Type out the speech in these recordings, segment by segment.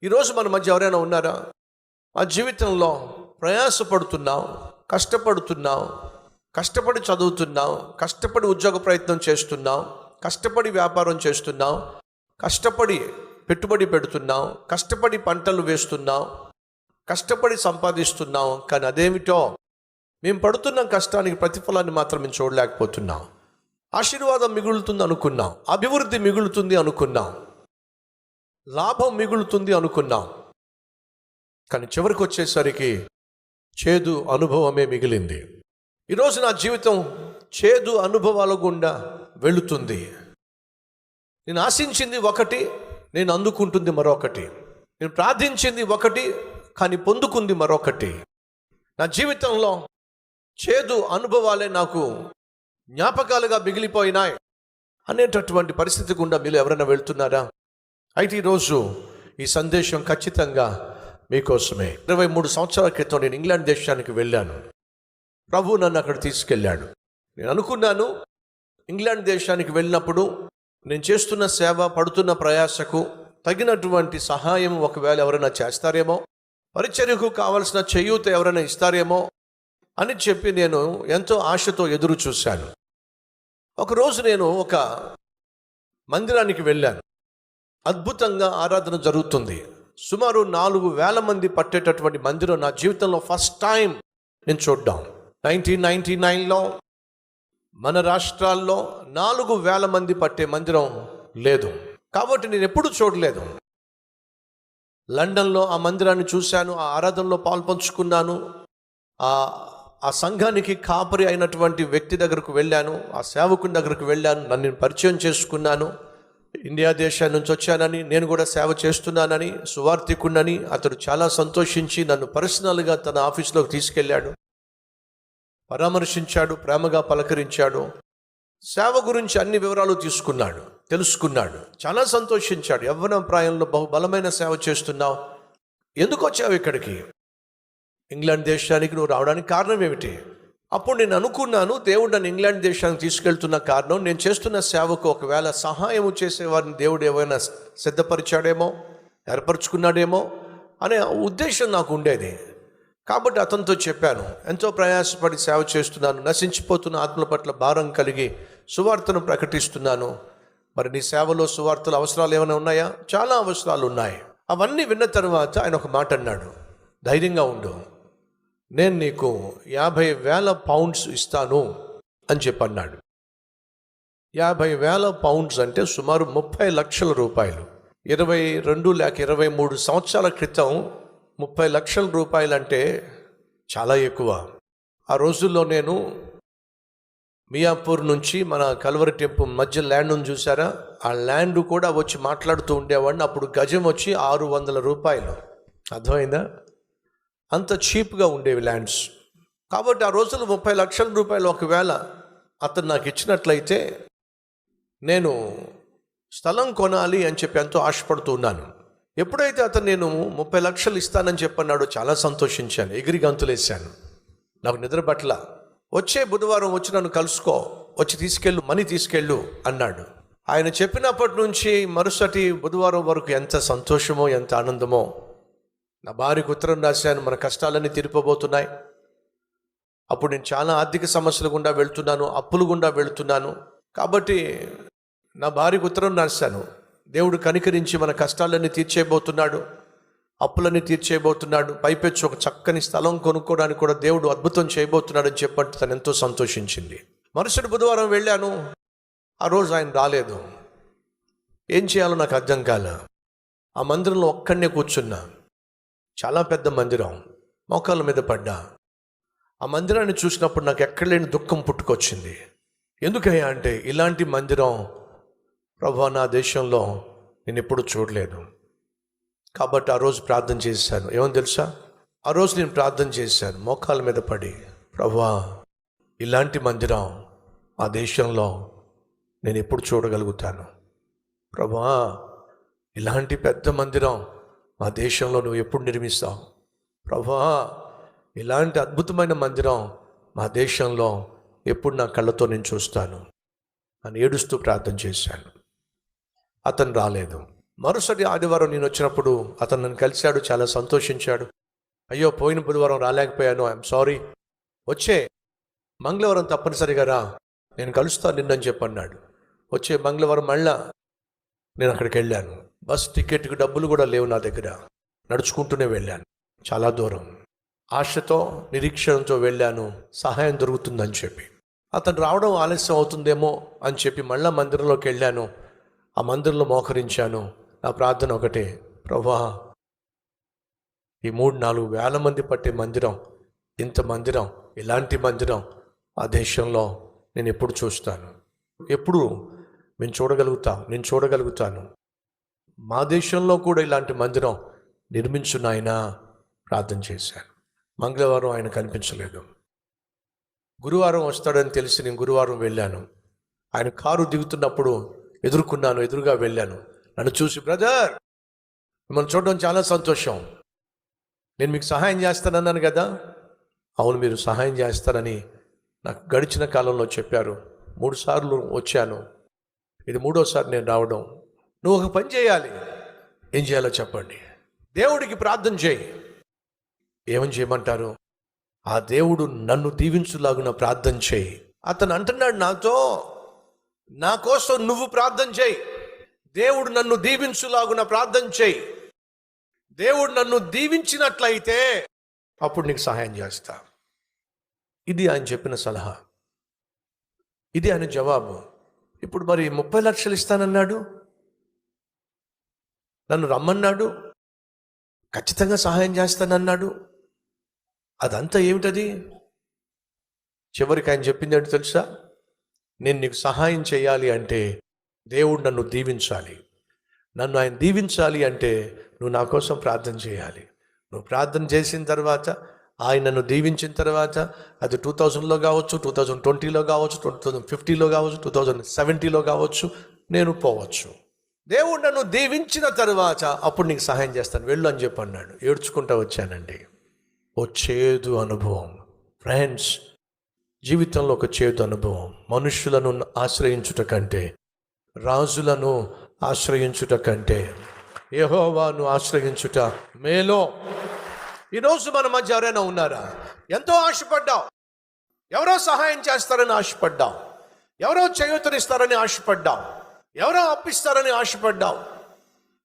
ఈరోజు మన మధ్య ఎవరైనా ఉన్నారా? ఆ జీవితంలో ప్రయాసపడుతున్నాం, కష్టపడుతున్నాం, కష్టపడి చదువుతున్నాం, కష్టపడి ఉద్యోగ ప్రయత్నం చేస్తున్నాం, కష్టపడి వ్యాపారం చేస్తున్నాం, కష్టపడి పెట్టుబడి పెడుతున్నాం, కష్టపడి పంటలు వేస్తున్నాం, కష్టపడి సంపాదిస్తున్నాం. కానీ అదేమిటో మేము పడుతున్న కష్టానికి ప్రతిఫలాన్ని మాత్రం మేము చూడలేకపోతున్నాం. ఆశీర్వాదం మిగులుతుంది అనుకున్నాం, అభివృద్ధి మిగులుతుంది అనుకున్నాం, లాభం మిగులుతుంది అనుకున్నాం. కానీ చివరికి వచ్చేసరికి చేదు అనుభవమే మిగిలింది. ఈరోజు నా జీవితం చేదు అనుభవాల గుండా వెళుతుంది. నేను ఆశించింది ఒకటి, నేను అందుకుంటుంది మరొకటి. నేను ప్రార్థించింది ఒకటి, కానీ పొందుకుంది మరొకటి. నా జీవితంలో చేదు అనుభవాలే నాకు జ్ఞాపకాలుగా మిగిలిపోయినాయి అనేటటువంటి పరిస్థితి గుండా మీరు ఎవరైనా వెళ్తున్నారా? అయితే ఈరోజు ఈ సందేశం ఖచ్చితంగా మీకోసమే. 23 సంవత్సరాల క్రితం నేను ఇంగ్లాండ్ దేశానికి వెళ్ళాను. ప్రభు నన్ను అక్కడ తీసుకెళ్ళాడు. నేను అనుకున్నాను, ఇంగ్లాండ్ దేశానికి వెళ్ళినప్పుడు నేను చేస్తున్న సేవ, పడుతున్న ప్రయాసకు తగినటువంటి సహాయం ఒకవేళ ఎవరైనా చేస్తారేమో, పరిచర్యకు కావలసిన చేయూత ఎవరైనా ఇస్తారేమో అని చెప్పి నేను ఎంతో ఆశతో ఎదురు చూశాను. ఒకరోజు నేను ఒక మందిరానికి వెళ్ళాను. అద్భుతంగా ఆరాధన జరుగుతుంది. సుమారు 4,000 మంది పట్టేటటువంటి మందిరం నా జీవితంలో ఫస్ట్ టైం నేను చూడ్డాం. 1999లో మన రాష్ట్రాల్లో 4,000 మంది పట్టే మందిరం లేదు, కాబట్టి నేను ఎప్పుడు చూడలేదు. లండన్లో ఆ మందిరాన్ని చూశాను, ఆ ఆరాధనలో పాల్పంచుకున్నాను. ఆ సంఘానికి కాపరి అయినటువంటి వ్యక్తి దగ్గరకు వెళ్ళాను, ఆ సేవకుని దగ్గరకు వెళ్ళాను, నన్ను పరిచయం చేసుకున్నాను. ఇండియా దేశం నుంచి వచ్చానని, నేను కూడా సేవ చేస్తున్నానని, సువార్థికుడినని అతడు చాలా సంతోషించి నన్ను పర్సనల్గా తన ఆఫీస్లోకి తీసుకెళ్ళాడు, పరామర్శించాడు, ప్రేమగా పలకరించాడు, సేవ గురించి అన్ని వివరాలు తెలుసుకున్నాడు, చాలా సంతోషించాడు. యవ్వన ప్రాయంలో బలమైన సేవ చేస్తున్నావు, ఎందుకు వచ్చావు ఇక్కడికి, ఇంగ్లాండ్ దేశానికి నువ్వు రావడానికి కారణం ఏమిటి? అప్పుడు నేను అనుకున్నాను, దేవుడు నన్ను ఇంగ్లాండ్ దేశానికి తీసుకెళ్తున్న కారణం నేను చేస్తున్న సేవకు ఒకవేళ సహాయం చేసేవారిని దేవుడు ఏమైనా సిద్ధపరిచాడేమో, ఏర్పరచుకున్నాడేమో అనే ఉద్దేశం నాకు ఉండేది. కాబట్టి అతనితో చెప్పాను, ఎంతో ప్రయాసపడి సేవ చేస్తున్నాను, నశించిపోతున్న ఆత్మల పట్ల భారం కలిగి సువార్తను ప్రకటిస్తున్నాను. మరి నీ సేవలో సువార్తల అవసరాలు ఏమైనా ఉన్నాయా? చాలా అవసరాలు ఉన్నాయి. అవన్నీ విన్న తర్వాత ఆయన ఒక మాట అన్నాడు, ధైర్యంగా ఉండు, నేను నీకు 50,000 పౌండ్స్ ఇస్తాను అని చెప్పన్నాడు. 50,000 పౌండ్స్ అంటే సుమారు 30 లక్షల రూపాయలు. 22 లేక 23 సంవత్సరాల క్రితం 30 లక్షల రూపాయలు అంటే చాలా ఎక్కువ. ఆ రోజుల్లో నేను మియాపూర్ నుంచి మన కల్వరి టెంపుల్ మధ్య ల్యాండ్ ఉంది చూసారా, ఆ ల్యాండ్ కూడా వచ్చి మాట్లాడుతూ ఉండేవాడిని. అప్పుడు గజం వచ్చి 600 రూపాయలు. అర్థమైందా? అంత చీప్గా ఉండేవి ల్యాండ్స్. కాబట్టి ఆ రోజుల్లో 30 లక్షల రూపాయలు ఒకవేళ అతను నాకు ఇచ్చినట్లయితే నేను స్థలం కొనాలి అని చెప్పి ఎంతో ఆశపడుతూ ఉన్నాను. ఎప్పుడైతే అతను నేను 30 లక్షలు ఇస్తానని చెప్పన్నాడో చాలా సంతోషించాను, ఎగిరి గంతులేశాను. నాకు నిద్ర పట్ల. వచ్చే బుధవారం వచ్చి నన్ను కలుసుకో, వచ్చి తీసుకెళ్ళు, మనీ తీసుకెళ్ళు అన్నాడు. ఆయన చెప్పినప్పటి నుంచి మరుసటి బుధవారం వరకు ఎంత సంతోషమో, ఎంత ఆనందమో. నా భార్యకు ఉత్తరం రాశాను, మన కష్టాలన్నీ తీరిపోబోతున్నాయి. అప్పుడు నేను చాలా ఆర్థిక సమస్యల గుండా వెళ్తున్నాను, అప్పులు గుండా వెళ్తున్నాను. కాబట్టి నా భార్యకు ఉత్తరం రాశాను, దేవుడు కనికరించి మన కష్టాలన్నీ తీర్చేయబోతున్నాడు, అప్పులన్నీ తీర్చేయబోతున్నాడు, పైపెచ్చు ఒక చక్కని స్థలం కొనుక్కోవడానికి కూడా దేవుడు అద్భుతం చేయబోతున్నాడు అని చెప్పంటే తను ఎంతో సంతోషించింది. మరుసటి బుధవారం వెళ్ళాను, ఆ రోజు ఆయన రాలేదు. ఏం చేయాలో నాకు అర్థం కాల. ఆ మందిరంలో ఒక్కడనే కూర్చున్నా. చాలా పెద్ద మందిరం, మోకాళ్ళ మీద పడ్డా. ఆ మందిరాన్ని చూసినప్పుడు నాకు ఎక్కడ లేని దుఃఖం పుట్టుకొచ్చింది. ఎందుకయ్యా అంటే, ఇలాంటి మందిరం ప్రభువా నా దేశంలో నేను ఎప్పుడు చూడలేదు. కాబట్టి ఆ రోజు ప్రార్థన చేశాను. ఏమని తెలుసా? ఆ రోజు నేను ప్రార్థన చేశాను మోకాళ్ళ మీద పడి, ప్రభువా ఇలాంటి మందిరం ఆ దేశంలో నేను ఎప్పుడు చూడగలుగుతాను? ప్రభువా ఇలాంటి పెద్ద మందిరం మా దేశంలో నువ్వు ఎప్పుడు నిర్మిస్తావు? ప్రభువా ఇలాంటి అద్భుతమైన మందిరం మా దేశంలో ఎప్పుడు నా కళ్ళతో నేను చూస్తాను అని ఏడుస్తూ ప్రార్థన చేశాను. అతను రాలేదు. మరుసటి ఆదివారం నేను వచ్చినప్పుడు అతను నన్ను కలిశాడు, చాలా సంతోషించాడు. అయ్యో, పోయిన బుధవారం రాలేకపోయాను, ఐఎమ్ సారీ, వచ్చే మంగళవారం తప్పనిసరిగా రా, నేను కలుస్తాను నిన్నని చెప్పన్నాడు. వచ్చే మంగళవారం మళ్ళా నేను అక్కడికి వెళ్ళాను. బస్ టికెట్కి డబ్బులు కూడా లేవు నా దగ్గర, నడుచుకుంటూనే వెళ్ళాను చాలా దూరం. ఆశతో నిరీక్షణతో వెళ్ళాను, సహాయం దొరుకుతుందని చెప్పి. అతను రావడం ఆలస్యం అవుతుందేమో అని చెప్పి మళ్ళా మందిరంలోకి వెళ్ళాను. ఆ మందిరంలో మోకరించాను. నా ప్రార్థన ఒకటే, ప్రభువా, ఈ 3-4 వేల మంది పట్టే మందిరం, ఇంత మందిరం, ఇలాంటి మందిరం ఆ దేశంలో నేను ఎప్పుడు చూస్తాను, ఎప్పుడు నేను చూడగలుగుతాను. మా దేశంలో కూడా ఇలాంటి మందిరం నిర్మించు నాయనా ప్రార్థన చేశాను. మంగళవారం ఆయన కనిపించలేదు. గురువారం వస్తాడని తెలిసి నేను గురువారం వెళ్ళాను. ఆయన కారు దిగుతున్నప్పుడు ఎదురుగా వెళ్ళాను. నన్ను చూసి, బ్రదర్, మిమ్మల్ని చూడడం చాలా సంతోషం, నేను మీకు సహాయం చేస్తానన్నాను కదా. అవును, మీరు సహాయం చేస్తారని నాకు గడిచిన కాలంలో చెప్పారు. 3 సార్లు వచ్చాను, ఇది 3వసారి నేను రావడం. నువ్వు ఒక పని చేయాలి. ఏం చేయాలో చెప్పండి. దేవుడికి ప్రార్థన చేయి. ఏమని చేయమంటారు? ఆ దేవుడు నన్ను దీవించులాగున ప్రార్థన చేయి. అతను అంటున్నాడు నాతో, నా కోసం నువ్వు ప్రార్థన చేయి. దేవుడు నన్ను దీవించులాగున ప్రార్థన చేయి. దేవుడు నన్ను దీవించినట్లయితే అప్పుడు నీకు సహాయం చేస్తా. ఇది ఆయన చెప్పిన సలహా, ఇది ఆయన జవాబు. ఇప్పుడు మరి 30 లక్షలు ఇస్తానన్నాడు, నన్ను రమ్మన్నాడు, ఖచ్చితంగా సహాయం చేస్తానన్నాడు. అదంతా ఏమిటది? చివరికి ఆయన చెప్పింది ఏంటో తెలుసా? నేను నీకు సహాయం చేయాలి అంటే దేవుడు నన్ను దీవించాలి. నన్ను ఆయన దీవించాలి అంటే నువ్వు నా కోసం ప్రార్థన చేయాలి. నువ్వు ప్రార్థన చేసిన తర్వాత, ఆయన నన్ను దీవించిన తర్వాత, అది 2000లో కావచ్చు, 2020లో కావచ్చు, 2050లో కావచ్చు, 2070లో కావచ్చు, నేను పోవచ్చు. దేవుడు నన్ను దీవించిన తర్వాత అప్పుడు నీకు సహాయం చేస్తాను, వెళ్ళు అని చెప్పి అన్నాడు. ఏడ్చుకుంటూ వచ్చానండి. ఓ చేదు అనుభవం ఫ్రెండ్స్, జీవితంలో ఒక చేదు అనుభవం. మనుషులను ఆశ్రయించుట కంటే, రాజులను ఆశ్రయించుట కంటే యెహోవాను ఆశ్రయించుట మేలో. ఈరోజు మన మధ్య ఎవరైనా ఉన్నారా? ఎంతో ఆశపడ్డావు, ఎవరో సహాయం చేస్తారని ఆశపడ్డావు, ఎవరో చేయూతనిస్తారని ఆశపడ్డావు, ఎవరో అప్పిస్తారని ఆశపడ్డావు,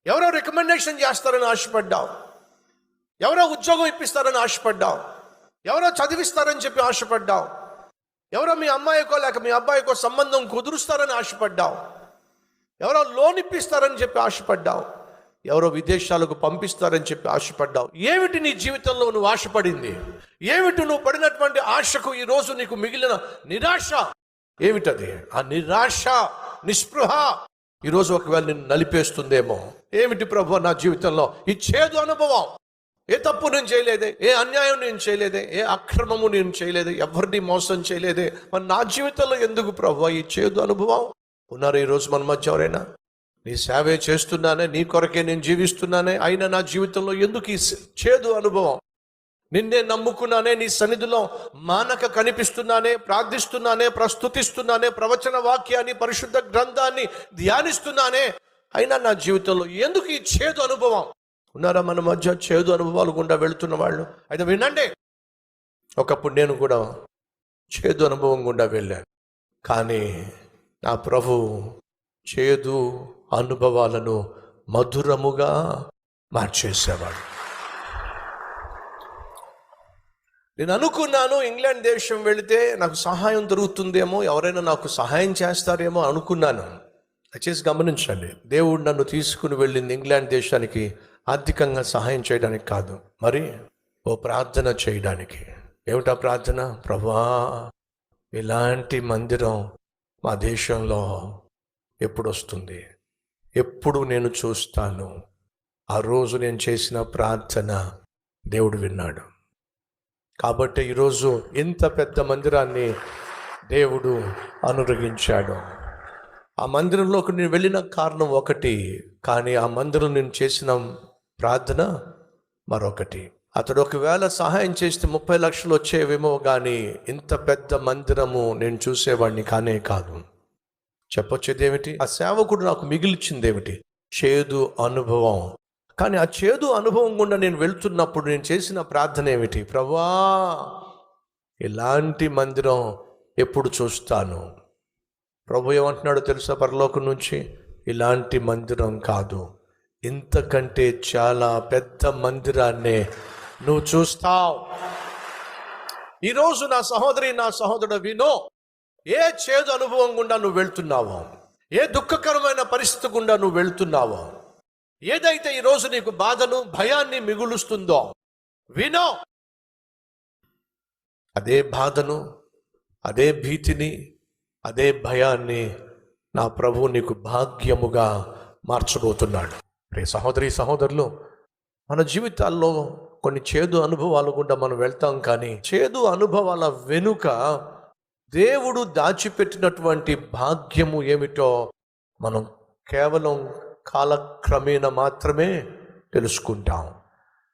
ఎవరో రికమెండేషన్ చేస్తారని ఆశపడ్డావు, ఎవరో ఉద్యోగం ఇప్పిస్తారని ఆశపడ్డావు, ఎవరో చదివిస్తారని చెప్పి ఆశపడ్డావు, ఎవరో మీ అమ్మాయికో లేక మీ అబ్బాయికో సంబంధం కుదురుస్తారని ఆశపడ్డావు, ఎవరో లోన్ ఇప్పిస్తారని చెప్పి ఆశపడ్డావు, ఎవరో విదేశాలకు పంపిస్తారని చెప్పి ఆశపడ్డావు. ఏమిటి నీ జీవితంలో నువ్వు ఆశపడింది? ఏమిటి నువ్వు పడినటువంటి ఆశకు ఈరోజు నీకు మిగిలిన నిరాశ ఏమిటది? ఆ నిరాశ, నిస్పృహ ఈరోజు ఒకవేళ నిన్ను నలిపేస్తుందేమో. ఏమిటి ప్రభు నా జీవితంలో ఈ చేదు అనుభవం? ఏ తప్పు నేను చేయలేదే, ఏ అన్యాయం నేను చేయలేదే, ఏ అక్రమము నేను చేయలేదే, ఎవరిని మోసం చేయలేదే, మరి నా జీవితంలో ఎందుకు ప్రభు ఈ చేదు అనుభవం? ఉన్నారు ఈరోజు మన మధ్య ఎవరైనా? నీ సేవే చేస్తున్నానే, నీ కొరకే నేను జీవిస్తున్నానే, అయినా నా జీవితంలో ఎందుకు ఈ చేదు అనుభవం? నిన్నే నమ్ముకున్నానే, నీ సన్నిధిలో మానక కనిపిస్తున్నానే, ప్రార్థిస్తున్నానే, ప్రస్తుతిస్తున్నానే, ప్రవచన వాక్యాన్ని, పరిశుద్ధ గ్రంథాన్ని ధ్యానిస్తున్నానే, అయినా నా జీవితంలో ఎందుకు ఈ చేదు అనుభవం? ఉన్నారా మన మధ్య చేదు అనుభవాలు గుండా వెళుతున్న వాళ్ళు? అయితే వినండి, ఒకప్పుడు నేను కూడా చేదు అనుభవం గుండా వెళ్ళాను. కానీ నా ప్రభు చేదు అనుభవాలను మధురముగా మార్చేసేవాడు. నేను అనుకున్నాను, ఇంగ్లాండ్ దేశం వెళితే నాకు సహాయం దొరుకుతుందేమో, ఎవరైనా నాకు సహాయం చేస్తారేమో అనుకున్నాను. దయచేసి గమనించండి, దేవుడు నన్ను తీసుకుని వెళ్ళింది ఇంగ్లాండ్ దేశానికి ఆర్థికంగా సహాయం చేయడానికి కాదు, మరి ఓ ప్రార్థన చేయడానికి. ఏమిటా ప్రార్థన? ప్రభువా, ఇలాంటి మందిరం మా దేశంలో ఎప్పుడు వస్తుంది? ఎప్పుడు నేను చూస్తాను? ఆ రోజు నేను చేసిన ప్రార్థన దేవుడు విన్నాడు. కాబట్టి ఈరోజు ఇంత పెద్ద మందిరాన్ని దేవుడు అనుగ్రహించాడు. ఆ మందిరంలోకి నేను వెళ్ళిన కారణం ఒకటి, కానీ ఆ మందిరం నేను చేసిన ప్రార్థన మరొకటి. అతడు ఒకవేళ సహాయం చేస్తే 30 లక్షలు వచ్చేవేమో, కానీ ఇంత పెద్ద మందిరము నేను చూసేవాడిని కానే కాదు. చెప్పొచ్చేదేమిటి? ఆ సేవకుడు నాకు మిగిల్చింది ఏమిటి? చేదు అనుభవం. కానీ ఆ చేదు అనుభవం గుండా నేను వెళ్తున్నప్పుడు నేను చేసిన ప్రార్థన ఏమిటి? ప్రభువా, ఇలాంటి మందిరం ఎప్పుడు చూస్తాను? ప్రభు ఏమంటున్నాడో తెలుసా? పరలోకం నుంచి, ఇలాంటి మందిరం కాదు, ఇంతకంటే చాలా పెద్ద మందిరాన్నే నువ్వు చూస్తావు. ఈరోజు నా సహోదరి, నా సహోదరుడు వినో, ఏ చేదు అనుభవం గుండా నువ్వు వెళ్తున్నావో, ఏ దుఃఖకరమైన పరిస్థితి గుండా నువ్వు వెళ్తున్నావో, ఏదైతే ఈరోజు నీకు బాధను, భయాన్ని మిగులుస్తుందో వినో, అదే బాధను, అదే భీతిని, అదే భయాన్ని నా ప్రభువు నీకు భాగ్యముగా మార్చబోతున్నాడు. రే సహోదరి, సహోదరులు, మన జీవితాల్లో కొన్ని చేదు అనుభవాలు గుండా మనం వెళ్తాం. కానీ చేదు అనుభవాల వెనుక దేవుడు దాచిపెట్టినటువంటి భాగ్యము ఏమిటో మనం కేవలం కాలక్రమేణా మాత్రమే తెలుసుకుంటాం.